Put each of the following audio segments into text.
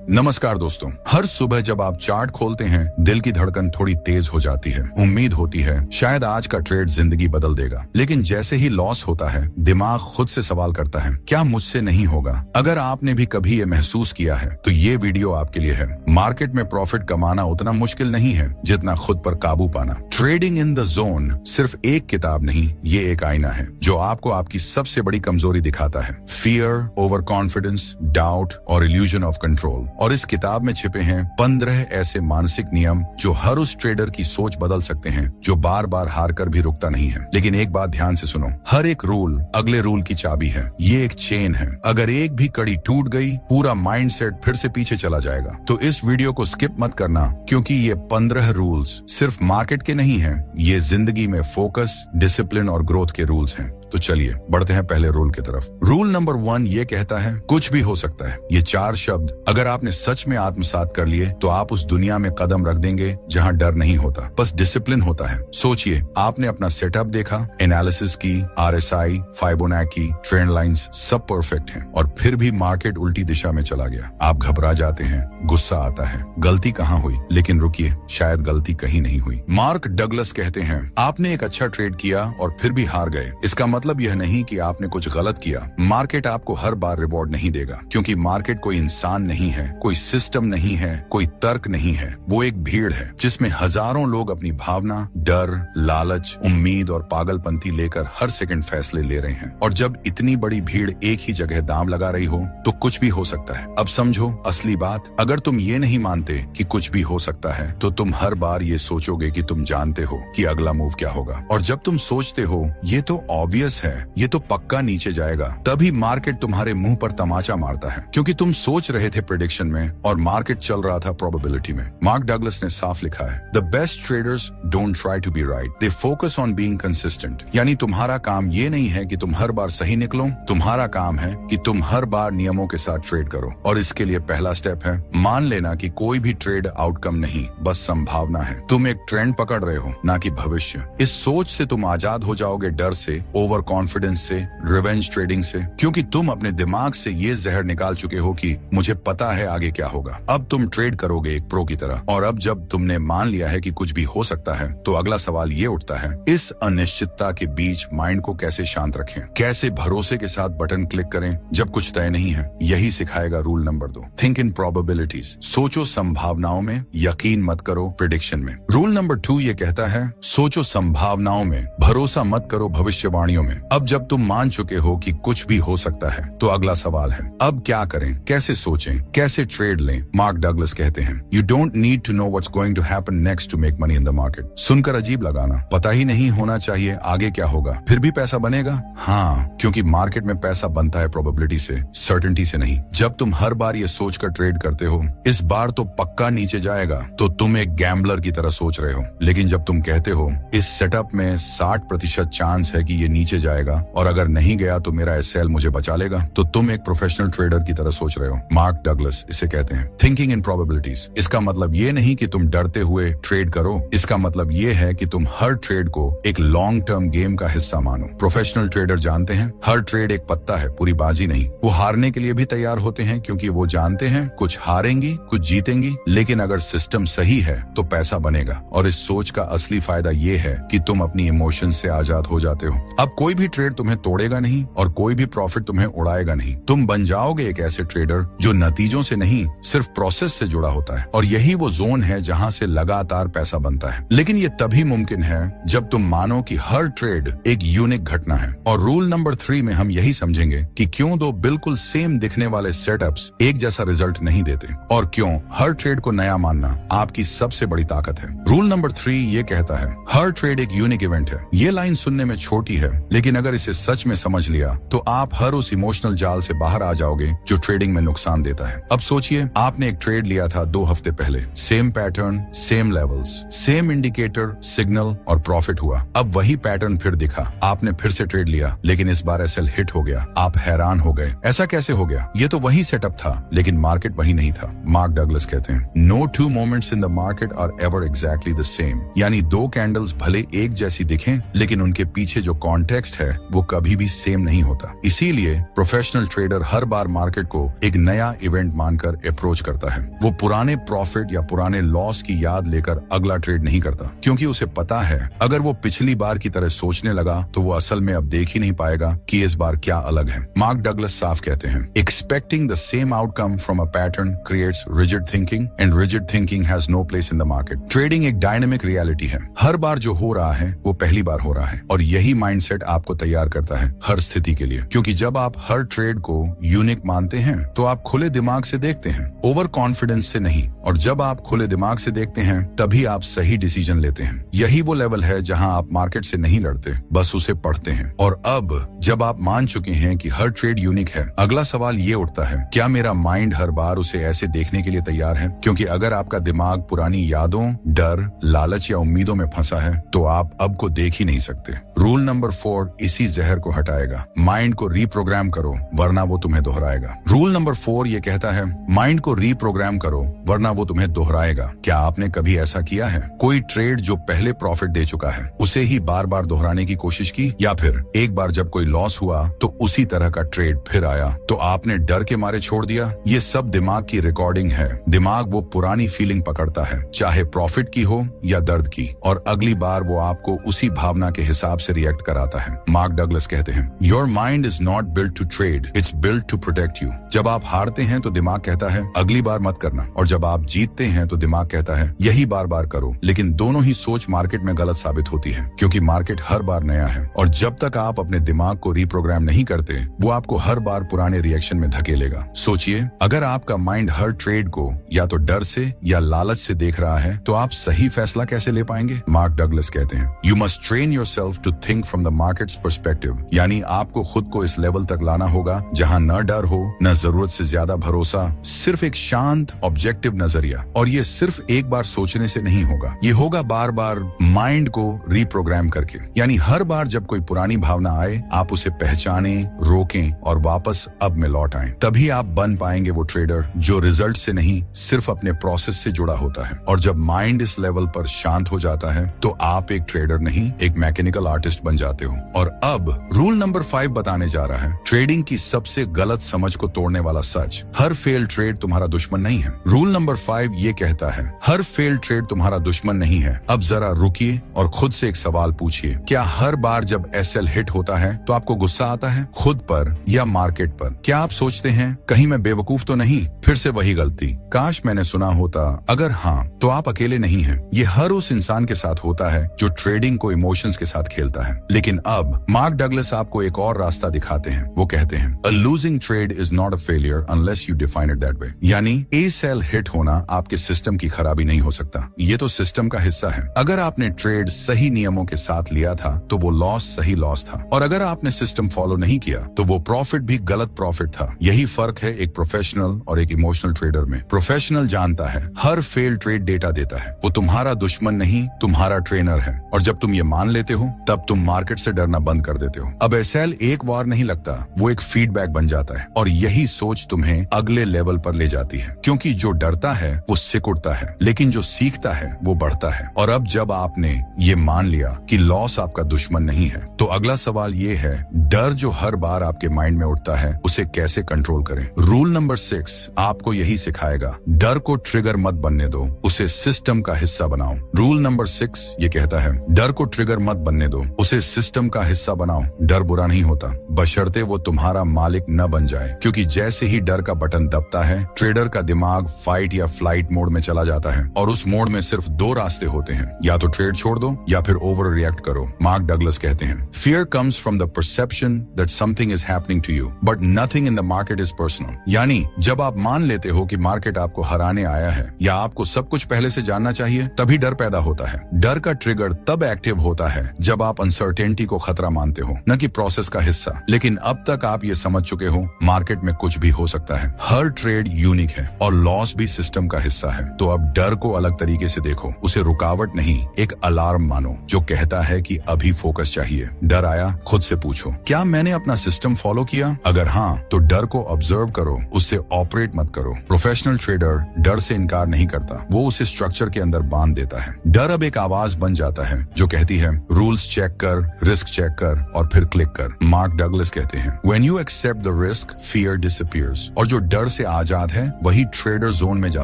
नमस्कार दोस्तों, हर सुबह जब आप चार्ट खोलते हैं दिल की धड़कन थोड़ी तेज हो जाती है। उम्मीद होती है शायद आज का ट्रेड जिंदगी बदल देगा, लेकिन जैसे ही लॉस होता है दिमाग खुद से सवाल करता है, क्या मुझसे नहीं होगा? अगर आपने भी कभी ये महसूस किया है तो ये वीडियो आपके लिए है। मार्केट में प्रॉफिट कमाना उतना मुश्किल नहीं है जितना खुद पर काबू पाना। ट्रेडिंग इन द जोन सिर्फ एक किताब नहीं, ये एक आईना है जो आपको आपकी सबसे बड़ी कमजोरी दिखाता है। फियर, ओवर कॉन्फिडेंस, डाउट और इल्यूजन ऑफ कंट्रोल। और इस किताब में छिपे हैं 15 ऐसे मानसिक नियम जो हर उस ट्रेडर की सोच बदल सकते हैं जो बार बार हार कर भी रुकता नहीं है। लेकिन एक बात ध्यान से सुनो, हर एक रूल अगले रूल की चाबी है। ये एक चेन है, अगर एक भी कड़ी टूट गई पूरा माइंडसेट फिर से पीछे चला जाएगा। तो इस वीडियो को स्किप मत करना, क्योंकि ये 15 रूल्स सिर्फ मार्केट के नहीं हैं, ये जिंदगी में फोकस, डिसिप्लिन और ग्रोथ के रूल्स हैं। तो चलिए बढ़ते हैं पहले रूल की तरफ। रूल नंबर 1 ये कहता है कुछ भी हो सकता है। ये 4 शब्द अगर आपने सच में आत्मसात कर लिए तो आप उस दुनिया में कदम रख देंगे जहां डर नहीं होता, बस डिसिप्लिन होता है। सोचिए, आपने अपना सेटअप देखा, एनालिसिस की, RSI, फाइबोनाची, ट्रेंड लाइंस सब परफेक्ट हैं, और फिर भी मार्केट उल्टी दिशा में चला गया। आप घबरा जाते हैं, गुस्सा आता है, गलती कहाँ हुई? लेकिन रुकिए, शायद गलती कहीं नहीं हुई। मार्क डगलस कहते हैं आपने एक अच्छा ट्रेड किया और फिर भी हार गए, इसका मतलब यह नहीं कि आपने कुछ गलत किया। मार्केट आपको हर बार रिवॉर्ड नहीं देगा, क्योंकि मार्केट कोई इंसान नहीं है, कोई सिस्टम नहीं है, कोई तर्क नहीं है। वो एक भीड़ है जिसमें हजारों लोग अपनी भावना, डर, लालच, उम्मीद और पागलपंती लेकर हर सेकंड फैसले ले रहे हैं। और जब इतनी बड़ी भीड़ एक ही जगह दांव लगा रही हो तो कुछ भी हो सकता है। अब समझो असली बात, अगर तुम ये नहीं मानते कि कुछ भी हो सकता है तो तुम हर बार ये सोचोगे कि तुम जानते हो कि अगला मूव क्या होगा। और जब तुम सोचते हो ये तो ऑब्वियस है, ये तो पक्का नीचे जाएगा, तभी मार्केट तुम्हारे मुंह पर तमाचा मारता है, क्योंकि तुम सोच रहे थे प्रेडिक्शन में और मार्केट चल रहा था प्रोबेबिलिटी में। मार्क डगलस ने साफ लिखा है, the best traders don't try to be right, they focus on being consistent. यानी तुम्हारा काम ये नहीं है कि तुम हर बार सही निकलो, तुम्हारा काम है कि तुम हर बार नियमों के साथ ट्रेड करो। और इसके लिए पहला स्टेप है मान लेना कि कोई भी ट्रेड आउटकम नहीं, बस संभावना है। तुम एक ट्रेंड पकड़ रहे हो, ना कि भविष्य। इस सोच से तुम आजाद हो जाओगे डर से, ओवर कॉन्फिडेंस से, रिवेंज ट्रेडिंग से, क्योंकि तुम अपने दिमाग से ये जहर निकाल चुके हो कि मुझे पता है आगे क्या होगा। अब तुम ट्रेड करोगे एक प्रो की तरह। और अब जब तुमने मान लिया है कि कुछ भी हो सकता है, तो अगला सवाल ये उठता है, इस अनिश्चितता के बीच माइंड को कैसे शांत रखें, कैसे भरोसे के साथ बटन क्लिक करें जब कुछ तय नहीं है। यही सिखाएगा rule number 2, think in probabilities. सोचो संभावनाओं में, यकीन मत करो प्रेडिक्शन में। रूल नंबर 2 ये कहता है सोचो संभावनाओं में, भरोसा मत करो भविष्यवाणियों में। अब जब तुम मान चुके हो कि कुछ भी हो सकता है, तो अगला सवाल है अब क्या करें, कैसे सोचें, कैसे ट्रेड लें। मार्क डगलस कहते हैं you don't need to know what's going to happen next to make money in the market. सुनकर अजीब लगाना, पता ही नहीं होना चाहिए आगे क्या होगा, फिर भी पैसा बनेगा। हाँ, क्योंकि मार्केट में पैसा बनता है प्रोबेबिलिटी से, सर्टेनिटी से नहीं। जब तुम हर बार ये सोचकर ट्रेड करते हो इस बार तो पक्का नीचे जाएगा, तो तुम एक गैम्बलर की तरह सोच रहे हो। लेकिन जब तुम कहते हो इस सेटअप में 60% चांस है कि ये नीचे जाएगा और अगर नहीं गया तो मेरा SL मुझे बचा लेगा, तो तुम एक प्रोफेशनल ट्रेडर की तरह सोच रहे हो। मार्क डगलस इसे कहते हैं थिंकिंग इन प्रोबेबिलिटीज। इसका मतलब ये नहीं कि तुम डरते हुए ट्रेड करो, इसका मतलब ये है कि तुम हर ट्रेड को एक लॉन्ग टर्म गेम का हिस्सा मानो। प्रोफेशनल ट्रेडर जानते हैं हर ट्रेड एक पत्ता है, पूरी बाजी नहीं। वो हारने के लिए भी तैयार होते हैं, क्योंकि वो जानते हैं कुछ हारेंगी कुछ जीतेंगी, लेकिन अगर सिस्टम सही है तो पैसा बनेगा। और इस सोच का असली फायदा ये है कि तुम अपनी इमोशन से आजाद हो जाते हो। अब कोई भी ट्रेड तुम्हें तोड़ेगा नहीं और कोई भी प्रॉफिट तुम्हें उड़ाएगा नहीं। तुम बन जाओगे एक ऐसे ट्रेडर जो नतीजों से नहीं सिर्फ प्रोसेस से जुड़ा होता है। और यही वो जोन है जहां से लगातार पैसा बनता है। लेकिन ये तभी मुमकिन है जब तुम मानो कि हर ट्रेड एक यूनिक घटना है। और रूल नंबर 3 में हम यही समझेंगे कि क्यों दो बिल्कुल सेम दिखने वाले सेटअप्स एक जैसा रिजल्ट नहीं देते, और क्यों हर ट्रेड को नया मानना आपकी सबसे बड़ी ताकत है। रूल नंबर 3 ये कहता है हर ट्रेड एक यूनिक इवेंट है। ये लाइन सुनने में छोटी है, लेकिन अगर इसे सच में समझ लिया तो आप हर उस इमोशनल जाल से बाहर आ जाओगे जो ट्रेडिंग में नुकसान देता है। अब सोचिए, आपने एक ट्रेड लिया था 2 हफ्ते पहले, same pattern, same levels, same indicator, signal और प्रॉफिट हुआ। अब वही पैटर्न फिर दिखा, आपने फिर से ट्रेड लिया, लेकिन इस बार SL हिट हो गया। आप हैरान हो गए, ऐसा कैसे हो गया? ये तो वही सेटअप था, लेकिन मार्केट वही नहीं था। मार्क डगलस कहते हैं no 2 moments in the market are ever exactly the same. यानी 2 कैंडल्स भले एक जैसी दिखें, लेकिन उनके पीछे जो कॉन्टेक्स्ट कॉन्टेक्स्ट है वो कभी भी सेम नहीं होता। इसीलिए प्रोफेशनल ट्रेडर हर बार मार्केट को एक नया इवेंट मानकर अप्रोच करता है। वो पुराने प्रॉफिट या पुराने लॉस की याद लेकर अगला ट्रेड नहीं करता, क्योंकि उसे पता है अगर वो पिछली बार की तरह सोचने लगा तो वो असल में अब देख ही नहीं पाएगा कि इस बार क्या अलग है। मार्क डगलस साफ कहते हैं, expecting the same outcome from a pattern creates rigid thinking and rigid thinking has no place in the market. Trading एक डायनेमिक रियलिटी है। हर बार जो हो रहा है वो पहली बार हो रहा है, और यही माइंडसेट आपको तैयार करता है हर स्थिति के लिए। क्योंकि जब आप हर ट्रेड को यूनिक मानते हैं तो आप खुले दिमाग से देखते हैं, ओवर कॉन्फिडेंस से नहीं। और जब आप खुले दिमाग से देखते हैं तभी आप सही डिसीजन लेते हैं। यही वो लेवल है जहां आप मार्केट से नहीं लड़ते, बस उसे पढ़ते हैं। और अब जब आप मान चुके हैं कि हर ट्रेड यूनिक है, अगला सवाल ये उठता है, क्या मेरा माइंड हर बार उसे ऐसे देखने के लिए तैयार है? क्योंकि अगर आपका दिमाग पुरानी यादों, डर, लालच या उम्मीदों में फंसा है तो आप अब को देख ही नहीं सकते। रूल नंबर 4 इसी जहर को हटाएगा। माइंड को रीप्रोग्राम करो वरना वो तुम्हें दोहराएगा। रूल नंबर 4 ये कहता है, माइंड को रीप्रोग्राम करो वरना वो तुम्हें दोहराएगा। क्या आपने कभी ऐसा किया है? कोई ट्रेड जो पहले प्रॉफिट दे चुका है उसे ही बार बार दोहराने की कोशिश की, या फिर एक बार जब कोई लॉस हुआ तो उसी तरह का ट्रेड फिर आया तो आपने डर के मारे छोड़ दिया? ये सब दिमाग की रिकॉर्डिंग है। दिमाग वो पुरानी फीलिंग पकड़ता है, चाहे प्रॉफिट की हो या दर्द की, और अगली बार वो आपको उसी भावना के हिसाब से रिएक्ट कराता है। मार्क डगलस कहते हैं, your mind is not built to trade, it's built to protect you. जब आप हारते हैं तो दिमाग कहता है अगली बार मत करना, और जब आप जीतते हैं तो दिमाग कहता है यही बार बार करो। लेकिन दोनों ही सोच मार्केट में गलत साबित होती है, क्योंकि मार्केट हर बार नया है, और जब तक आप अपने दिमाग को रीप्रोग्राम नहीं करते वो आपको हर बार पुराने रिएक्शन में धकेलेगा। सोचिए, अगर आपका माइंड हर ट्रेड को या तो डर से या लालच से देख रहा है तो आप सही फैसला कैसे ले पाएंगे? मार्क डगलस कहते हैं, you must train yourself to think from the market's perspective. यानी आपको खुद को इस लेवल तक लाना होगा जहां न डर हो, न जरूरत से ज्यादा भरोसा, सिर्फ एक शांत ऑब्जेक्टिव नजरिया। और ये सिर्फ एक बार सोचने से नहीं होगा, ये होगा बार बार माइंड को रीप्रोग्राम करके। यानी हर बार जब कोई पुरानी भावना आए आप उसे पहचाने, रोकें और वापस अब में लौट आएं। तभी आप बन पाएंगे वो ट्रेडर जो रिजल्ट से नहीं सिर्फ अपने प्रोसेस से जुड़ा होता है। और जब माइंड इस लेवल पर शांत हो जाता है तो आप एक ट्रेडर नहीं, एक मैकेनिकल आर्टिस्ट बन जाते हो। और अब रूल नंबर 5 बताने जा रहा है, ट्रेडिंग की सबसे गलत समझ को तोड़ने वाला सच। हर फेल ट्रेड तुम्हारा दुश्मन नहीं है। रूल नंबर 5 ये कहता है, हर फेल ट्रेड तुम्हारा दुश्मन नहीं है। अब जरा रुकिए और खुद से एक सवाल पूछिए, क्या हर बार जब एसएल हिट होता है तो आपको गुस्सा आता है, खुद पर या मार्केट पर? क्या आप सोचते हैं कहीं मैं बेवकूफ तो नहीं, फिर से वही गलती, काश मैंने सुना होता? अगर हाँ तो आप अकेले नहीं हैं। ये हर उस इंसान के साथ होता है जो ट्रेडिंग को इमोशंस के साथ खेलता है। लेकिन अब मार्क डगलस आपको एक और रास्ता दिखाते हैं। वो कहते हैं, a losing trade is not a failure unless you define it that way. यानी एसएल हिट होना आपके सिस्टम की खराबी नहीं हो सकता, ये तो सिस्टम का हिस्सा है। अगर आपने ट्रेड सही नियमों के साथ लिया था तो वो लॉस सही लॉस था, और अगर आपने सिस्टम फॉलो नहीं किया तो वो प्रॉफिट भी गलत प्रॉफिट था। यही फर्क है एक प्रोफेशनल और एक इमोशनल ट्रेडर में। प्रोफेशनल जानता है हर फेल ट्रेड डेटा देता है, वो तुम्हारा दुश्मन नहीं तुम्हारा ट्रेनर है। और जब तुम ये मान लेते हो तब तुम मार्केट से डरना बंद कर देते हो। अब एसएल एक बार नहीं लगता, वो एक फीडबैक बन जाता है, और यही सोच तुम्हें अगले लेवल पर ले जाती है। क्योंकि जो डरता है वो सिकुड़ता है, लेकिन जो सीखता है वो बढ़ता है। और अब जब आपने ये मान लिया कि लॉस आपका दुश्मन नहीं है तो अगला सवाल ये है, डर जो हर बार आपके माइंड में उठता है उसे कैसे कंट्रोल करें? रूल नंबर 6 आपको यही सिखाएगा, डर को ट्रिगर मत बनने दो, उसे सिस्टम का हिस्सा बनाओ। रूल नंबर 6 ये कहता है, डर को ट्रिगर मत बनने दो, उसे सिस्टम का हिस्सा बनाओ। डर बुरा नहीं होता, बशर्ते वो तुम्हारा मालिक न बन जाए। क्योंकि जैसे ही डर का बटन दबता है ट्रेडर का दिमाग फाइट या फ्लाइट मोड में चला जाता है, और उस मोड में सिर्फ 2 रास्ते होते हैं, या तो ट्रेड छोड़ दो या फिर ओवर रिएक्ट करो। मार्क डगलस कहते हैं, fear comes from the perception that something is happening to you but nothing in the market is personal. यानी जब आप मान लेते हो कि मार्केट आपको हराने आया है या आपको सब कुछ पहले से जानना चाहिए, तभी डर पैदा होता है। डर का ट्रिगर तब एक्टिव होता है जब आप अनसर्टेनिटी को खतरा मानते हो, न कि प्रोसेस का हिस्सा। लेकिन अब तक आप ये समझ चुके हो मार्केट में कुछ भी हो सकता है, हर ट्रेड यूनिक है और लॉस भी सिस्टम का हिस्सा है। तो अब डर को अलग तरीके से देखो, उसे रुकावट नहीं एक अलार्म मानो जो कहता है कि अभी फोकस चाहिए। डर आया, खुद से पूछो, क्या मैंने अपना सिस्टम फॉलो किया? अगर हाँ तो डर को ऑब्जर्व करो, उससे ऑपरेट मत करो। प्रोफेशनल ट्रेडर डर से इनकार नहीं करता, वो उसे स्ट्रक्चर के अंदर बांध देता है। डर अब एक आवाज बन जाता है जो कहती है, रूल्स चेक कर, रिस्क चेक कर और फिर क्लिक कर। मार्क डगलस कहते हैं, When you accept the risk, fear disappears। और जो डर से आजाद है वही ट्रेडर जोन में जा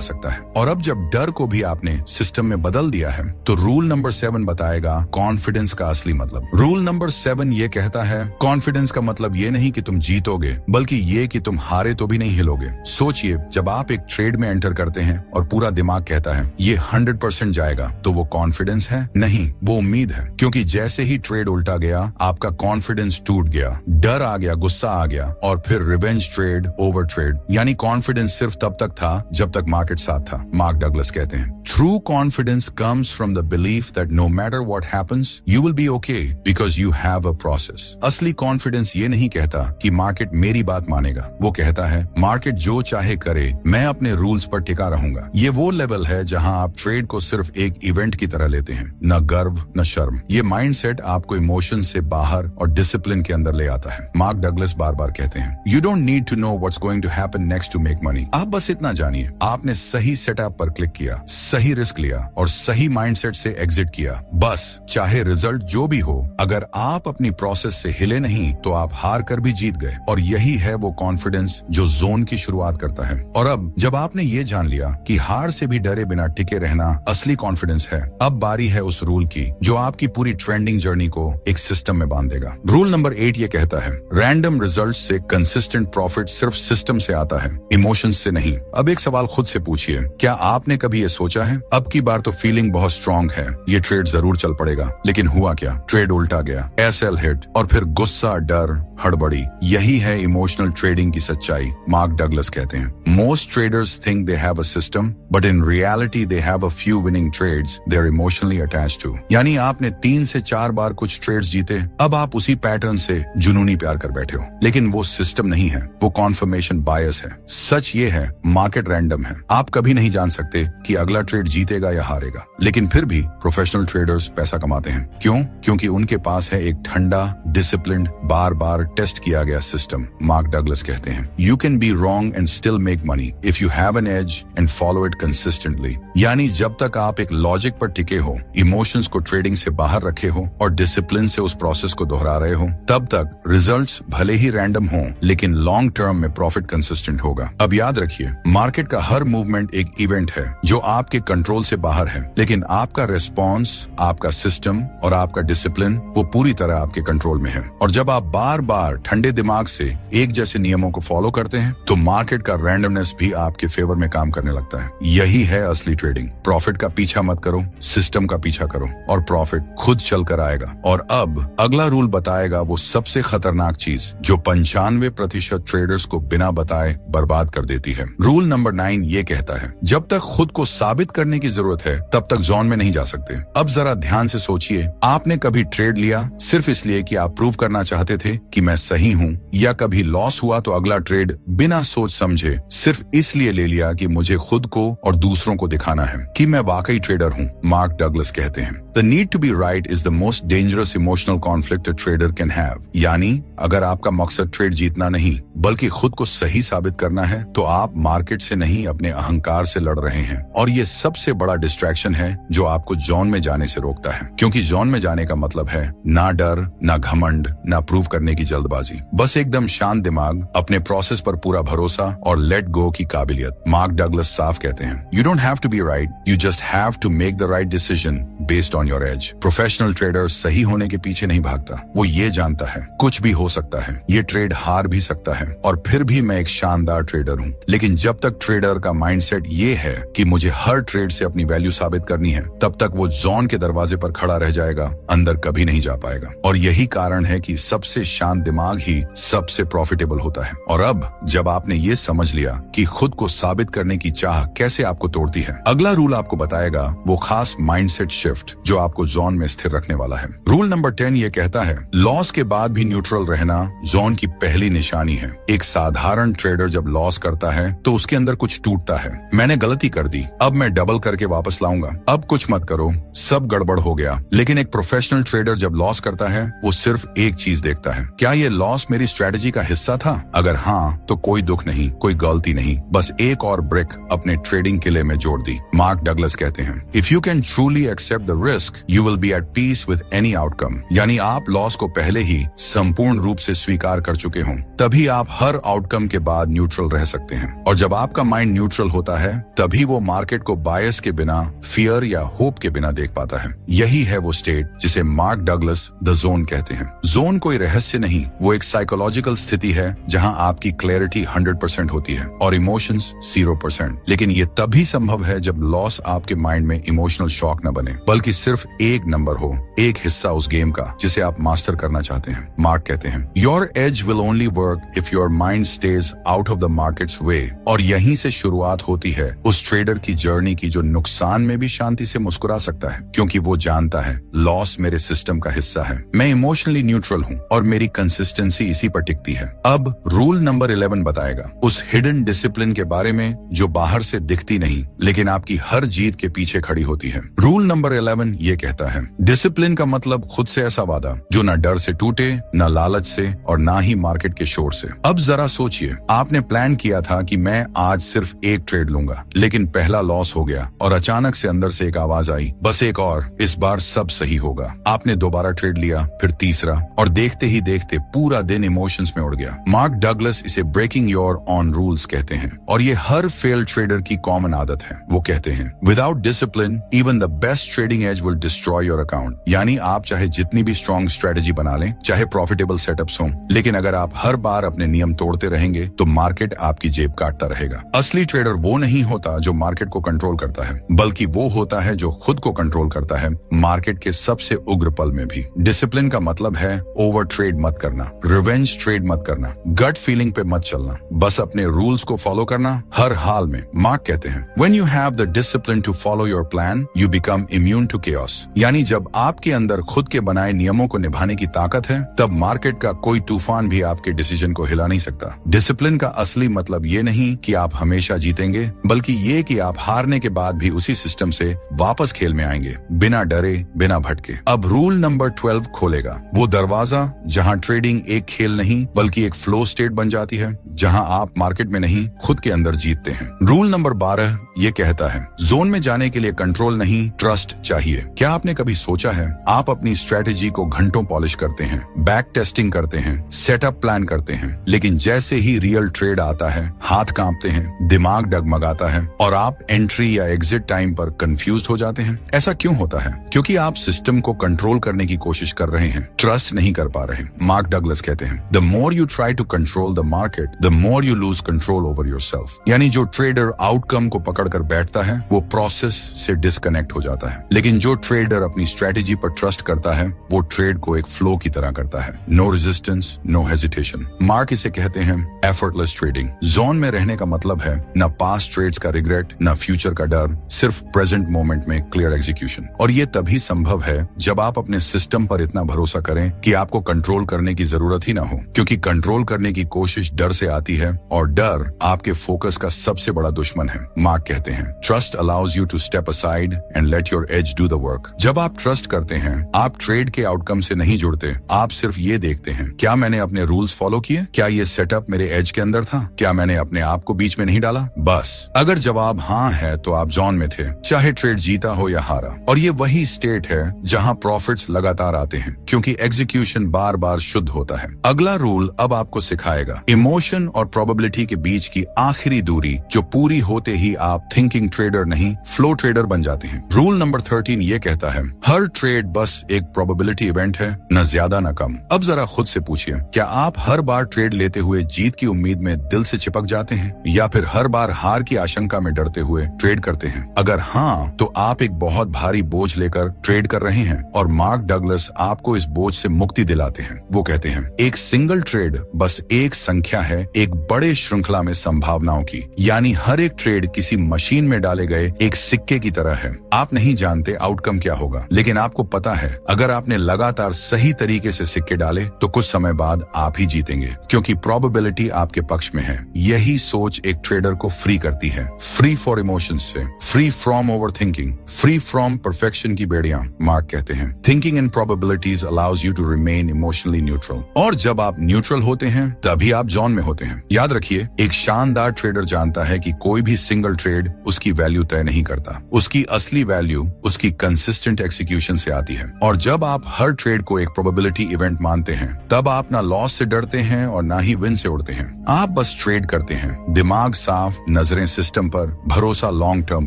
सकता है। और अब जब डर को भी आपने सिस्टम में बदल दिया है तो रूल नंबर 7 बताएगा कॉन्फिडेंस का असली मतलब। रूल नंबर 7 ये कहता है, कॉन्फिडेंस का मतलब ये नहीं कि तुम जीतोगे, बल्कि ये कि तुम हारे तो भी नहीं हिलोगे। सोचिए, जब आप एक ट्रेड में एंटर करते हैं और पूरा दिमाग कहता है ये 100% जाएगा, तो वो कॉन्फिडेंस है? नहीं, वो उम्मीद है। क्योंकि जैसे ही ट्रेड उल्टा गया, आपका कॉन्फिडेंस टूट गया, डर आ गया, गुस्सा आ गया, और फिर रिवेंज ट्रेड, ओवर ट्रेड। यानी कॉन्फिडेंस सिर्फ तब तक था जब तक मार्केट साथ था। मार्क डगलस कहते हैं, true confidence comes from the belief that no matter what happens you will be okay because you have a process. असली कॉन्फिडेंस ये नहीं कहता कि मार्केट मेरी बात मानेगा, वो कहता है मार्केट जो चाहे करे, मैं अपने रूल्स पर टिका रहूंगा। ये वो लेवल है जहां आप ट्रेड को सिर्फ एक इवेंट की तरह लेते हैं, न गर्व न शर्म। ये माइंडसेट आपको इमोशन से बाहर और डिसिप्लिन के अंदर ले आता है। मार्क डगलस बार बार कहते हैं, you don't need to know what's going to happen next to make money. आप बस इतना जानिए, आपने सही सेटअप पर क्लिक किया, सही रिस्क लिया और सही माइंडसेट से एग्जिट किया। बस चाहे रिजल्ट जो भी हो, अगर आप अपनी प्रोसेस से हिले नहीं तो आप हार कर भी जीत गए। और यही है वो कॉन्फिडेंस जो जोन की शुरुआत करता है। और अब जब आपने ये जान लिया कि हार से भी डरे बिना टिके रहना असली कॉन्फिडेंस है, अब बारी है उस रूल की जो आपकी पूरी ट्रेंडिंग जर्नी को एक सिस्टम में बांध देगा। रूल नंबर 8 ये कहता है, रैंडम रिजल्ट से कंसिस्टेंट प्रॉफिट सिर्फ सिस्टम से आता है, इमोशन से नहीं। अब एक सवाल खुद से पूछिए, क्या आपने कभी ये सोचा है, अब की बार तो फीलिंग बहुत स्ट्रांग है, ये ट्रेड जरूर चल पड़ेगा, लेकिन हुआ क्या? ट्रेड उल्टा गया, एसएल हिट, और फिर गुस्सा, डर, हड़बड़ी। यही है इमोशनल ट्रेडिंग की सच्चाई। मार्क डगलस कहते हैं, most traders think they have a system but in reality they have a few winning trades they are emotionally attached to. यानी आपने 3 से 4 बार कुछ ट्रेड्स जीते, अब आप उसी पैटर्न से जुनूनी प्यार कर बैठे हो, लेकिन वो सिस्टम नहीं है, वो कॉन्फर्मेशन बायस है। सच ये है, मार्केट रैंडम है, आप कभी नहीं जान सकते कि अगला ट्रेड जीतेगा या हारेगा। लेकिन फिर भी प्रोफेशनल ट्रेडर्स पैसा कमाते हैं। क्यों? क्योंकि उनके पास है एक ठंडा, डिसिप्लिन्ड, बार बार टेस्ट किया गया सिस्टम। मार्क डगलस कहते हैं, you can be wrong and still make money if you have an edge and follow it consistently. यानी जब तक आप एक लॉजिक पर टिके हो, इमोशंस को ट्रेडिंग से बाहर रखे हो और डिसिप्लिन से उस प्रोसेस को दोहरा रहे हो, तब तक रिजल्ट्स भले ही रैंडम हो, लेकिन लॉन्ग टर्म में प्रॉफिट कंसिस्टेंट होगा। अब याद रखिए, मार्केट का हर मूवमेंट एक इवेंट है जो आपके कंट्रोल से बाहर है, लेकिन आपका रिस्पॉन्स, आपका सिस्टम और आपका डिसिप्लिन वो पूरी तरह आपके कंट्रोल में है। और जब आप बार बार ठंडे दिमाग से एक जैसे नियमों को फॉलो करते हैं, तो मार्केट का रैंडमनेस भी आपके फेवर में काम करने लगता है। यही है असली ट्रेडिंग। प्रॉफिट का पीछा मत करो, सिस्टम का पीछा करो और प्रॉफिट खुद चल कर आएगा। और अब अगला रूल बताएगा वो सबसे खतरनाक चीज जो 95% ट्रेडर्स को बिना बताए बर्बाद कर देती है। रूल नंबर 9 ये कहता है, जब तक खुद को साबित करने की जरूरत है तब तक जोन में नहीं जा सकते। अब जरा ध्यान से सोचिए, आपने कभी ट्रेड लिया सिर्फ इसलिए कि आप प्रूव करना चाहते थे कि मैं सही हूँ, या कभी लॉस हुआ तो अगला ट्रेड बिना सोच समझे सिर्फ इसलिए ले लिया कि मुझे खुद को और दूसरों को दिखाना है कि मैं वाकई ट्रेडर हूँ। मार्क डगलस कहते हैं, The need to be right is the most dangerous emotional conflict a trader can have। यानी अगर आपका मकसद ट्रेड जीतना नहीं बल्कि खुद को सही साबित करना है, तो आप मार्केट से नहीं अपने अहंकार से लड़ रहे हैं। और ये सबसे बड़ा डिस्ट्रैक्शन है जो आपको जोन में जाने से रोकता है, क्योंकि जोन में जाने का मतलब है ना डर, ना घमंड, ना प्रूव करने की जल्दबाजी, बस एकदम शांत दिमाग, अपने प्रोसेस पर पूरा भरोसा और लेट गो की काबिलियत। मार्क डगलस साफ कहते हैं, you don't have to be right, you just have to make the right decision based on your edge. Professional trader सही होने के पीछे नहीं भागता, वो ये जानता है कुछ भी हो सकता है, ये ट्रेड हार भी सकता है और फिर भी मैं एक शानदार ट्रेडर हूँ। लेकिन जब तक ट्रेडर का माइंडसेट ये है कि मुझे हर ट्रेड से अपनी वैल्यू साबित करनी है, तब तक वो जोन के दरवाजे पर खड़ा रह जाएगा, अंदर कभी नहीं जा पाएगा। और यही कारण है कि सबसे शांत दिमाग ही सबसे प्रॉफिटेबल होता है। और अब जब आपने ये समझ लिया कि खुद को साबित करने की चाह कैसे आपको तोड़ती है, अगला रूल आपको बताएगा वो खास माइंडसेट शिफ्ट जो आपको जोन में स्थिर रखने वाला है। रूल नंबर 10 ये कहता है, लॉस के बाद भी न्यूट्रल रहना जोन की पहली निशानी है। एक साधारण ट्रेडर जब लॉस करता है तो उसके अंदर कुछ टूटता है, मैंने गलती कर दी, अब मैं डबल करके वापस लाऊंगा, अब कुछ मत करो, सब गड़बड़ हो गया। लेकिन एक प्रोफेशनल ट्रेडर जब लॉस करता है वो सिर्फ एक चीज देखता है, क्या ये लॉस मेरी स्ट्रेटेजी का हिस्सा था? अगर हाँ, तो कोई दुख नहीं, कोई गलती नहीं, बस एक और ब्रिक अपने ट्रेडिंग किले में जोड़ दी। मार्क डगलस कहते हैं, if you can truly accept the risk you will be at peace with any outcome, यानी आप लॉस को पहले ही संपूर्ण रूप से स्वीकार कर चुके हों, तभी आप हर आउटकम के बाद न्यूट्रल रह सकते हैं। और जब आपका माइंड न्यूट्रल होता है तभी वो मार्केट को बायस के बिना, फियर या होप के बिना देख पाता है। यही है वो स्टेट जिसे मार्क डगलस द जोन कहते हैं। जोन कोई रहस्य नहीं, वो एक साइकोलॉजिकल स्थिति है जहां आपकी क्लैरिटी 100% होती है और इमोशंस 0%। लेकिन ये तभी संभव है जब लॉस आपके माइंड में इमोशनल शॉक न बने, बल्कि सिर्फ एक नंबर हो, एक हिस्सा उस गेम का जिसे आप मास्टर करना चाहते हैं। मार्क कहते हैं, your edge will only work if your mind stays out of the market's way. और यहीं से शुरुआत होती है उस ट्रेडर की जर्नी की जो नुकसान में भी शांति से मुस्कुरा सकता है, क्योंकि वो जानता है लॉस मेरे सिस्टम का हिस्सा है, मैं इमोशनली न्यूट्रल हूँ और मेरी कंसिस्टेंसी इसी पर टिकती है। अब रूल नंबर 11 बताएगा उस हिडन डिसिप्लिन के बारे में जो बाहर से दिखती नहीं लेकिन आपकी हर जीत के पीछे खड़ी होती है। रूल नंबर 11 ये कहता है, डिसिप्लिन का मतलब खुद से ऐसा वादा जो न डर से टूटे, न लालच से और ना ही मार्केट के शोर से। अब जरा सोचिए, आपने प्लान किया था कि मैं आज सिर्फ एक ट्रेड लूंगा, लेकिन पहला लॉस हो गया और अचानक से अंदर से एक आवाज आई, बस एक और, इस बार सब सही होगा। आपने दोबारा ट्रेड लिया, फिर तीसरा, और देखते ही देखते पूरा दिन इमोशंस में उड़ गया। मार्क डगलस इसे ब्रेकिंग योर ऑन रूल्स कहते हैं और ये हर फेल ट्रेडर की कॉमन आदत है। वो कहते हैं, without discipline even the best trading edge will destroy your account. यानी आप चाहे जितनी भी स्ट्रॉन्ग स्ट्रेटेजी बना लें, चाहे प्रॉफिटेबल सेटअप्स हों, लेकिन अगर आप हर बार अपने नियम तोड़ते रहेंगे तो मार्केट आपकी जेब काटता रहेगा। असली ट्रेडर वो नहीं होता जो मार्केट को कंट्रोल करता है, बल्कि वो होता है जो खुद को कंट्रोल करता है मार्केट के सबसे उग्र पल में भी। डिसिप्लिन का मतलब है ओवर ट्रेड मत करना, रिवेंज ट्रेड मत करना, गट फीलिंग पे मत चलना, बस अपने रूल्स को फॉलो करना हर हाल में। मार्क कहते हैं, when you have the discipline to follow your plan you become immune to chaos. यानी जब आपके अंदर खुद के बनाए नियमों को निभाने की ताकत है, तब मार्केट का कोई तूफान भी आपके डिसीजन को हिला नहीं सकता। डिसिप्लिन का असली मतलब ये नहीं कि आप हमेशा जीतेंगे, बल्कि ये कि आप हारने के बाद भी उसी सिस्टम से वापस खेल में आएंगे, बिना डरे, बिना भटके। अब रूल नंबर 12 खोलेगा वो दरवाजा जहां ट्रेडिंग एक खेल नहीं बल्कि एक फ्लो स्टेट बन जाती है, जहां आप मार्केट में नहीं खुद के अंदर जीतते हैं। रूल नंबर 12 ये कहता है, जोन में जाने के लिए कंट्रोल नहीं, ट्रस्ट चाहिए। क्या आपने कभी सोचा है, आप अपनी स्ट्रेटेजी को घंटों पॉलिश करते हैं, बैक टेस्टिंग करते हैं, सेटअप प्लान करते हैं, लेकिन जैसे ही रियल ट्रेड आता है हाथ कांपते हैं, दिमाग डगमगाता है और आप एंट्री या एग्जिट टाइम पर कंफ्यूज हो जाते हैं। ऐसा क्यों होता है? क्योंकि आप सिस्टम को कंट्रोल करने की कोशिश कर रहे हैं, ट्रस्ट नहीं कर पा रहे। मार्क डगलस कहते हैं, the more you try to control the market the more you lose control over yourself. यानी जो ट्रेडर आउटकम को पकड़ कर बैठता है वो प्रोसेस से डिस्कनेक्ट हो जाता है, लेकिन जो ट्रेडर अपनी स्ट्रेटेजी पर ट्रस्ट करता है वो ट्रेड को एक फ्लो की तरह करता है। No resistance, no hesitation. Mark इसे कहते हैं एफर्टलेस ट्रेडिंग। जोन में रहने का मतलब है न पास्ट ट्रेड्स का रिग्रेट, न फ्यूचर का डर, सिर्फ प्रेजेंट मोमेंट में क्लियर एग्जीक्यूशन। और ये तभी संभव है जब आप अपने सिस्टम पर इतना भरोसा करें कि आपको कंट्रोल करने की जरूरत ही ना हो, क्योंकि कंट्रोल करने की कोशिश डर से आती है और डर आपके फोकस का सबसे बड़ा दुश्मन है। मार्क कहते हैं, trust allows you to step aside and let your edge do the work. जब आप ट्रस्ट करते हैं, आप ट्रेड के आउटकम से नहीं जुड़ते, आप सिर्फ ये देखते हैं, क्या मैंने अपने रूल्स फॉलो किए, क्या ये सेटअप मेरे एज के अंदर था, क्या मैंने अपने आप को बीच में नहीं डाला। बस अगर जवाब हाँ है तो आप जोन में थे, चाहे ट्रेड जीता हो या हारा। और ये वही स्टेट है जहां प्रॉफिट्स लगातार आते हैं, क्योंकि एग्जीक्यूशन बार बार शुद्ध होता है। अगला रूल अब आपको सिखाएगा इमोशन और प्रोबेबिलिटी के बीच की आखिरी दूरी, जो पूरी होते ही आप थिंकिंग ट्रेडर नहीं फ्लो ट्रेडर बन जाते हैं। रूल नंबर 13 ये कहता है, हर ट्रेड बस एक प्रोबेबिलिटी इवेंट है, न ज्यादा न कम। अब जरा खुद से पूछिए, क्या आप हर बार ट्रेड लेते हुए जीत की उम्मीद में दिल से चिपक जाते हैं, या फिर हर बार हार की आशंका में डरते हुए ट्रेड करते हैं? अगर हाँ, तो आप एक बहुत भारी बोझ लेकर ट्रेड कर रहे हैं और मार्क डगलस आपको इस बोझ से मुक्ति दिलाते हैं। वो कहते हैं, एक सिंगल ट्रेड बस एक संख्या है एक बड़े श्रृंखला में संभावनाओं की। यानी हर एक ट्रेड किसी मशीन में डाले गए एक सिक्के की तरह है। आप नहीं जानते आउटकम क्या होगा, लेकिन आपको पता है अगर आपने लगातार सही तरीके से सिक्के डाले तो कुछ समय बाद आप ही जीतेंगे, क्योंकि प्रोबेबिलिटी आपके पक्ष में है। यही सोच एक ट्रेडर को फ्री करती है, फ्री फॉर इमोशंस से, free from overthinking, free from perfection की बेड़ियां। मार्क कहते हैं, thinking in probabilities allows you to remain emotionally neutral. और जब आप न्यूट्रल होते हैं तभी आप जोन में होते हैं। याद रखिए, एक शानदार ट्रेडर जानता है कि कोई भी सिंगल ट्रेड उसकी वैल्यू तय नहीं करता। उसकी असली वैल्यू उसकी कंसिस्टेंट एक्सिक्यूशन से आती है। और जब आप हर ट्रेड को एक प्रोबेबिलिटी इवेंट मानते हैं, तब आप ना लॉस से डरते हैं और ना ही विन से उड़ते हैं। आप बस ट्रेड करते हैं, दिमाग साफ, नजरें सिस्टम पर, भरोसा लॉन्ग टर्म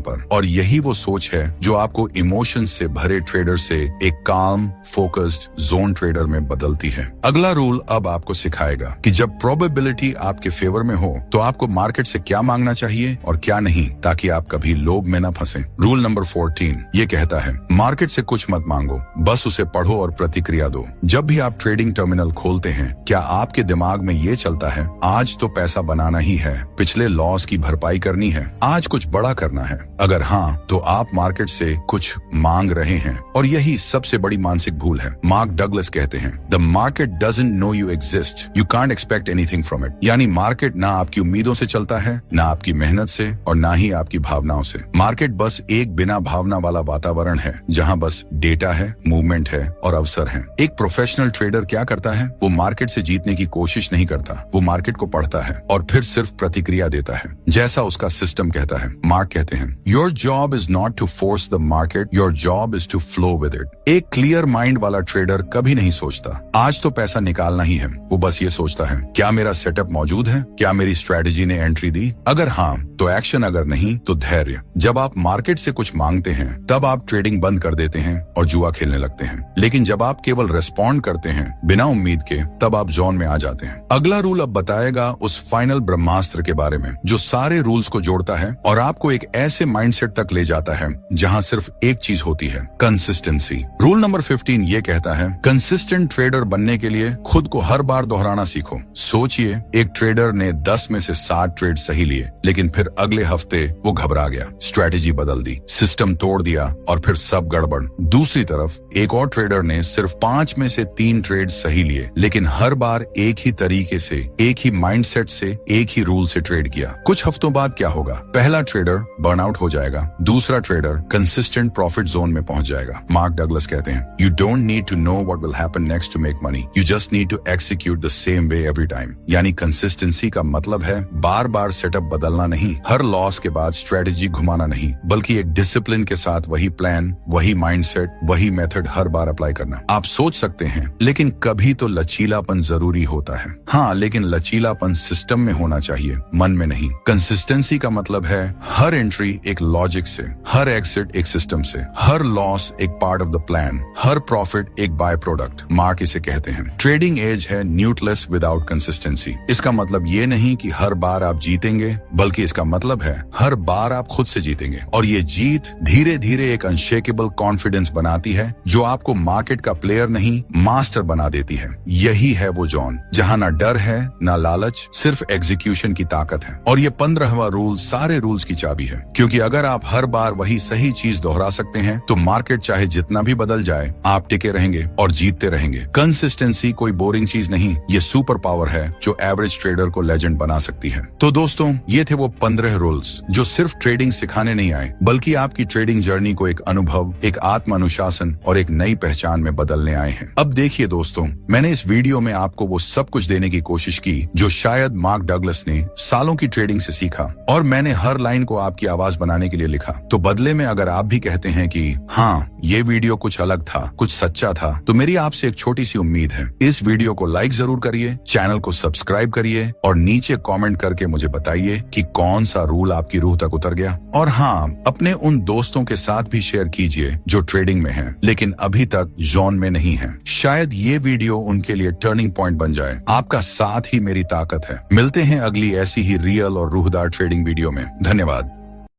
पर। और यही वो सोच है जो आपको इमोशन से भरे ट्रेडर से एक काम, फोकस्ड जोन ट्रेडर में बदलती है। अगला रूल अब आपको सिखाएगा कि जब प्रोबेबिलिटी आपके फेवर में हो तो आपको मार्केट से क्या मांगना चाहिए और क्या नहीं, ताकि आप कभी लोभ में न फंसे। रूल नंबर 14 ये कहता है, मार्केट से कुछ मत मांगो, बस उसे पढ़ो और प्रतिक्रिया दो। जब भी आप ट्रेडिंग टर्मिनल खोलते हैं, क्या आपके दिमाग में ये चलता है, आज तो पैसा बनाना ही है, पिछले लॉस की भरपाई करनी है, आज कुछ बड़ा करना है? अगर हाँ, तो आप मार्केट से कुछ मांग रहे हैं, और यही सबसे बड़ी मानसिक भूल है। मार्क डगलस कहते हैं, the market doesn't know you exist, you can't expect anything from it. यानी मार्केट ना आपकी उम्मीदों से चलता है, ना आपकी मेहनत से, और ना ही आपकी भावनाओं से। मार्केट बस एक बिना भावना वाला वातावरण है, जहां बस डेटा है, मूवमेंट है और अवसर है। एक प्रोफेशनल ट्रेडर क्या करता है? वो मार्केट से जीतने की कोशिश नहीं करता, वो मार्केट को पढ़ता है और फिर सिर्फ प्रतिक्रिया देता है, जैसा उसका सिस्टम कहता है। मार्क कहते हैं, your job is not to force the market, your job is to flow with it. एक क्लियर माइंड वाला ट्रेडर कभी नहीं सोचता आज तो पैसा निकालना ही है, वो बस ये सोचता है, क्या मेरा सेटअप मौजूद है, क्या मेरी स्ट्रेटेजी ने एंट्री दी, अगर हाँ तो एक्शन, अगर नहीं तो धैर्य। जब आप मार्केट से कुछ मांगते हैं, तब आप ट्रेडिंग बंद कर देते हैं और जुआ खेलने लगते हैं। लेकिन जब आप केवल रिस्पॉन्ड करते हैं बिना उम्मीद के, तब आप जोन में आ जाते हैं। अगला रूल अब बताएगा उस फाइनल ब्रह्मास्त्र के बारे में जो सारे रूल्स को जोड़ता है और आपको एक ऐसे माइंडसेट तक ले जाता है जहां सिर्फ एक चीज होती है, कंसिस्टेंसी। रूल नंबर 15 ये कहता है, कंसिस्टेंट ट्रेडर बनने के लिए खुद को हर बार दोहराना सीखो। सोचिए, एक ट्रेडर ने 10 में से 7 ट्रेड सही लिए, लेकिन फिर अगले हफ्ते वो घबरा गया, स्ट्रेटेजी बदल दी, सिस्टम तोड़ दिया और फिर सब गड़बड़। दूसरी तरफ एक और ट्रेडर ने सिर्फ 5 में से 3 ट्रेड सही लिए, लेकिन हर बार एक ही तरीके से, एक ही माइंडसेट से, एक ही रूल से ट्रेड किया। कुछ हफ्तों बाद क्या होगा? पहला ट्रेडर बर्नआउट हो जाएगा, दूसरा ट्रेडर कंसिस्टेंट प्रॉफिट जोन में पहुंच जाएगा। मार्क डगलस कहते हैं, you don't need to know what will happen next to make money, you just need to execute the same way every time. यानी कंसिस्टेंसी का मतलब है बार बार सेटअप बदलना नहीं, हर लॉस के बाद स्ट्रेटेजी घुमाना नहीं, बल्कि एक डिसिप्लिन के साथ वही प्लान, वही माइंडसेट, वही मेथड हर बार अप्लाई करना। आप सोच सकते हैं, लेकिन कभी तो लचीलापन जरूरी होता है। हाँ, लेकिन लचीलापन सिस्टम में होना चाहिए, मन में नहीं। कंसिस्टेंसी का मतलब है हर एंट्री एक लॉजिक से, हर एग्जिट एक सिस्टम से, हर लॉस एक part of the plan, her profit एक बाय प्रोडक्ट। मार्क इसे कहते हैं, ट्रेडिंग एज है न्यूट्रलेस विदाउट कंसिस्टेंसी। इसका मतलब ये नहीं कि हर बार आप जीतेंगे, बल्कि इसका मतलब है हर बार आप खुद से जीतेंगे। और ये जीत धीरे धीरे एक अनशेकेबल कॉन्फिडेंस बनाती है, जो आपको मार्केट का प्लेयर नहीं, मास्टर बना देती है। यही है वो जोन जहां ना डर है, ना लालच, सिर्फ एग्जीक्यूशन की ताकत है। और ये 15वां रूल सारे रूल्स की चाबी है, क्योंकि अगर आप हर बार वही सही चीज दोहरा सकते हैं, तो मार्केट चाहे जितना भी बदल जाए, आप टिके रहेंगे और जीतते रहेंगे। कंसिस्टेंसी कोई बोरिंग चीज नहीं, ये सुपर पावर है जो एवरेज ट्रेडर को लेजेंड बना सकती है। तो दोस्तों, ये थे वो 15 रूल्स जो सिर्फ ट्रेडिंग सिखाने नहीं आए, बल्कि आपकी ट्रेडिंग जर्नी को एक अनुभव, एक आत्म अनुशासन और एक नई पहचान में बदलने आए हैं। अब देखिए दोस्तों, मैंने इस वीडियो में आपको वो सब कुछ देने की कोशिश की जो शायद मार्क डगलस ने सालों की ट्रेडिंग से सीखा, और मैंने हर लाइन को आपकी आवाज बनाने के लिए लिखा। तो बदले में अगर आप भी कहते हैं कि हाँ, ये वीडियो कुछ अलग था, कुछ सच्चा था, तो मेरी आपसे एक छोटी सी उम्मीद है, इस वीडियो को लाइक जरूर करिए, चैनल को सब्सक्राइब करिए और नीचे कमेंट करके मुझे बताइए कि कौन सा रूल आपकी रूह तक उतर गया। और हाँ, अपने उन दोस्तों के साथ भी शेयर कीजिए जो ट्रेडिंग में हैं, लेकिन अभी तक जोन में नहीं है। शायद ये वीडियो उनके लिए टर्निंग पॉइंट बन जाए। आपका साथ ही मेरी ताकत है। मिलते हैं अगली ऐसी ही रियल और रूहदार ट्रेडिंग वीडियो में। धन्यवाद।